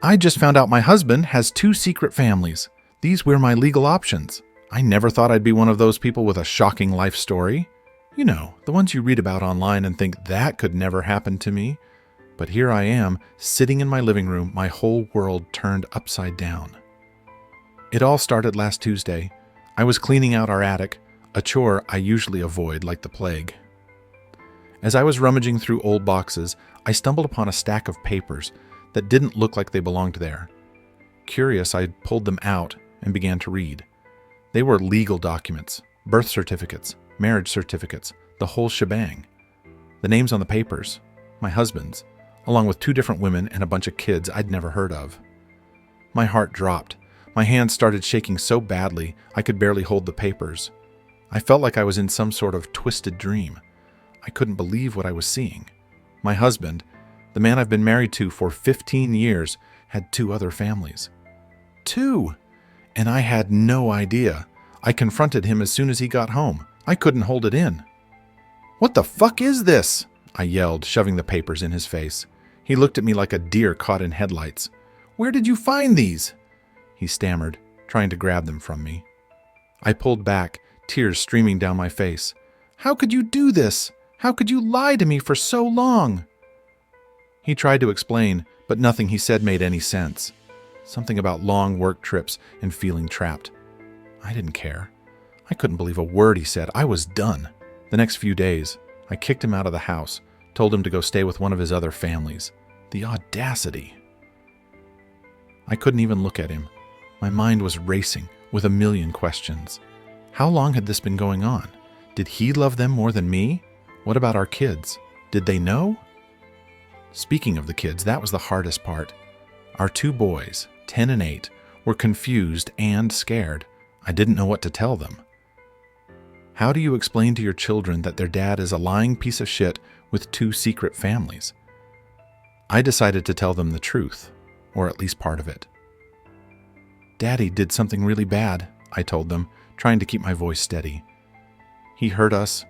I just found out my husband has two secret families. These were my legal options. I never thought I'd be one of those people with a shocking life story. You know, the ones you read about online and think that could never happen to me. But here I am, sitting in my living room, my whole world turned upside down. It all started last Tuesday. I was cleaning out our attic, a chore I usually avoid like the plague. As I was rummaging through old boxes, I stumbled upon a stack of papers that didn't look like they belonged there. Curious, I pulled them out and began to read. They were legal documents, birth certificates, marriage certificates, the whole shebang. The names on the papers, my husband's, along with two different women and a bunch of kids I'd never heard of. My heart dropped. My hands started shaking so badly I could barely hold the papers. I felt like I was in some sort of twisted dream. I couldn't believe what I was seeing. My husband, the man I've been married to for 15 years, had two other families. Two! And I had no idea. I confronted him as soon as he got home. I couldn't hold it in. "What the fuck is this?" I yelled, shoving the papers in his face. He looked at me like a deer caught in headlights. "Where did you find these?" He stammered, trying to grab them from me. I pulled back, tears streaming down my face. "How could you do this? How could you lie to me for so long?" He tried to explain, but nothing he said made any sense. Something about long work trips and feeling trapped. I didn't care. I couldn't believe a word he said. I was done. The next few days, I kicked him out of the house, told him to go stay with one of his other families. The audacity. I couldn't even look at him. My mind was racing with a million questions. How long had this been going on? Did he love them more than me? What about our kids? Did they know? Speaking of the kids, that was the hardest part. Our two boys, 10 and 8, were confused and scared. I didn't know what to tell them. How do you explain to your children that their dad is a lying piece of shit with two secret families? I decided to tell them the truth, or at least part of it. "Daddy did something really bad," I told them, trying to keep my voice steady. "He hurt us,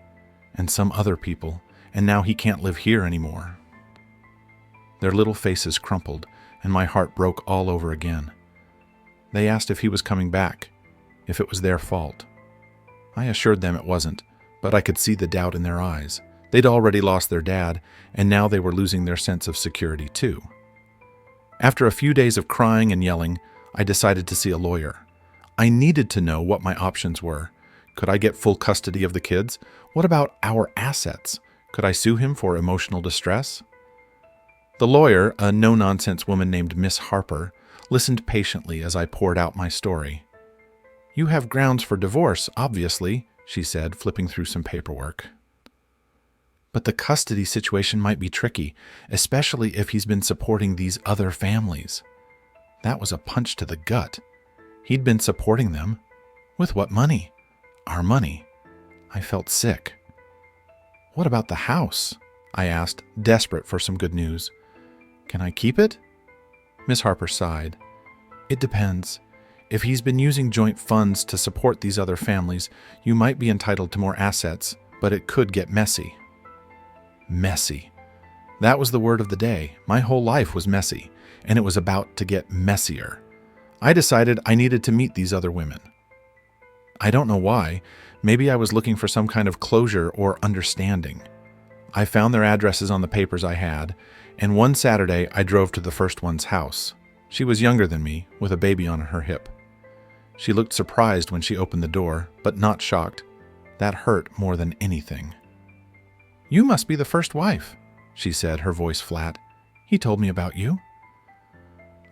and some other people, and now he can't live here anymore." Their little faces crumpled, and my heart broke all over again. They asked if he was coming back, if it was their fault. I assured them it wasn't, but I could see the doubt in their eyes. They'd already lost their dad, and now they were losing their sense of security too. After a few days of crying and yelling, I decided to see a lawyer. I needed to know what my options were. Could I get full custody of the kids? What about our assets? Could I sue him for emotional distress? The lawyer, a no-nonsense woman named Miss Harper, listened patiently as I poured out my story. "You have grounds for divorce, obviously," she said, flipping through some paperwork. "But the custody situation might be tricky, especially if he's been supporting these other families." That was a punch to the gut. He'd been supporting them. With what money? Our money. I felt sick. "What about the house?" I asked, desperate for some good news. "Can I keep it?" Miss Harper sighed. "It depends. If he's been using joint funds to support these other families, you might be entitled to more assets, but it could get messy." Messy. That was the word of the day. My whole life was messy, and it was about to get messier. I decided I needed to meet these other women. I don't know why. Maybe I was looking for some kind of closure or understanding. I found their addresses on the papers I had, and one Saturday I drove to the first one's house. She was younger than me, with a baby on her hip. She looked surprised when she opened the door, but not shocked. That hurt more than anything. "You must be the first wife," she said, her voice flat. "He told me about you."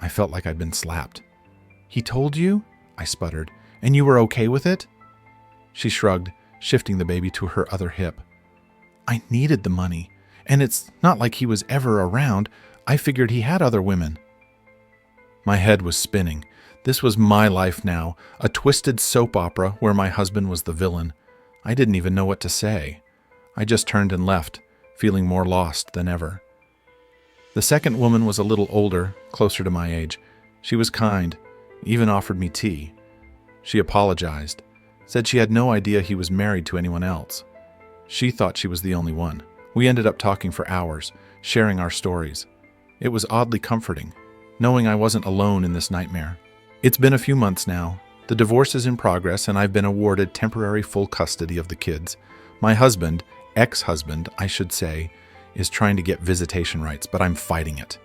I felt like I'd been slapped. "He told you?" I sputtered. "And you were okay with it?" She shrugged, shifting the baby to her other hip. "I needed the money, and it's not like he was ever around. I figured he had other women." My head was spinning. This was my life now, a twisted soap opera where my husband was the villain. I didn't even know what to say. I just turned and left, feeling more lost than ever. The second woman was a little older, closer to my age. She was kind, even offered me tea. She apologized, said she had no idea he was married to anyone else. She thought she was the only one. We ended up talking for hours, sharing our stories. It was oddly comforting. knowing I wasn't alone in this nightmare. It's been a few months now. The divorce is in progress, and I've been awarded temporary full custody of the kids. My husband, ex-husband, I should say, is trying to get visitation rights, but I'm fighting it.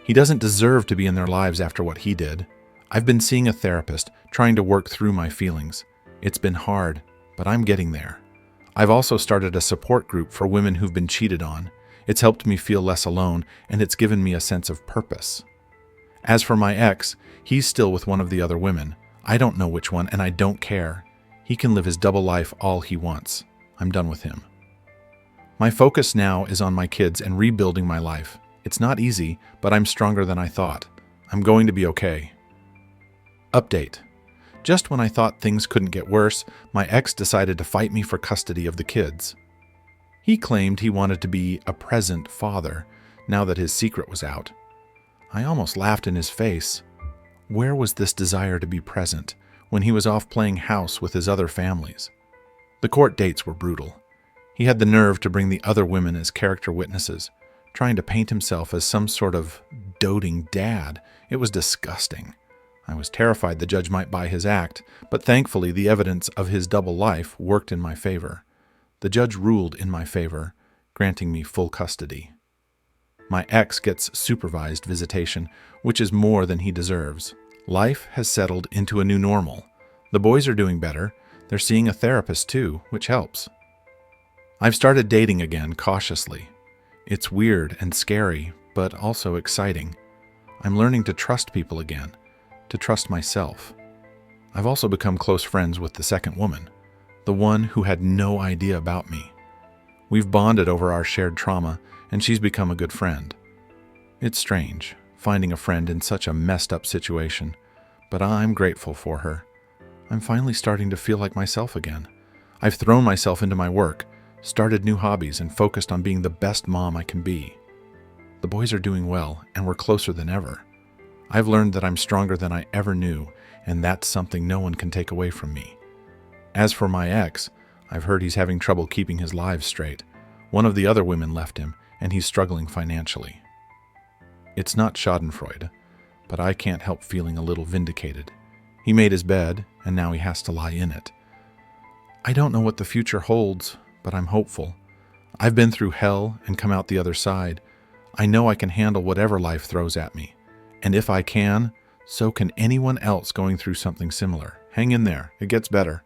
He doesn't deserve to be in their lives after what he did. I've been seeing a therapist, trying to work through my feelings. It's been hard, but I'm getting there. I've also started a support group for women who've been cheated on. It's helped me feel less alone, and it's given me a sense of purpose. As for my ex, he's still with one of the other women. I don't know which one, and I don't care. He can live his double life all he wants. I'm done with him. My focus now is on my kids and rebuilding my life. It's not easy, but I'm stronger than I thought. I'm going to be okay. Update. Just when I thought things couldn't get worse, my ex decided to fight me for custody of the kids. He claimed he wanted to be a present father, now that his secret was out. I almost laughed in his face. Where was this desire to be present when he was off playing house with his other families? The court dates were brutal. He had the nerve to bring the other women as character witnesses, trying to paint himself as some sort of doting dad. It was disgusting. I was terrified the judge might buy his act, but thankfully the evidence of his double life worked in my favor. The judge ruled in my favor, granting me full custody. My ex gets supervised visitation, which is more than he deserves. Life has settled into a new normal. The boys are doing better. They're seeing a therapist too, which helps. I've started dating again, cautiously. It's weird and scary, but also exciting. I'm learning to trust people again, to trust myself. I've also become close friends with the second woman, the one who had no idea about me. We've bonded over our shared trauma, and she's become a good friend. It's strange, finding a friend in such a messed up situation, but I'm grateful for her. I'm finally starting to feel like myself again. I've thrown myself into my work, started new hobbies, and focused on being the best mom I can be. The boys are doing well, and we're closer than ever. I've learned that I'm stronger than I ever knew, and that's something no one can take away from me. As for my ex, I've heard he's having trouble keeping his lives straight. One of the other women left him, and he's struggling financially. It's not schadenfreude, but I can't help feeling a little vindicated. He made his bed, and now he has to lie in it. I don't know what the future holds, but I'm hopeful. I've been through hell and come out the other side. I know I can handle whatever life throws at me. And if I can, so can anyone else going through something similar. Hang in there. It gets better.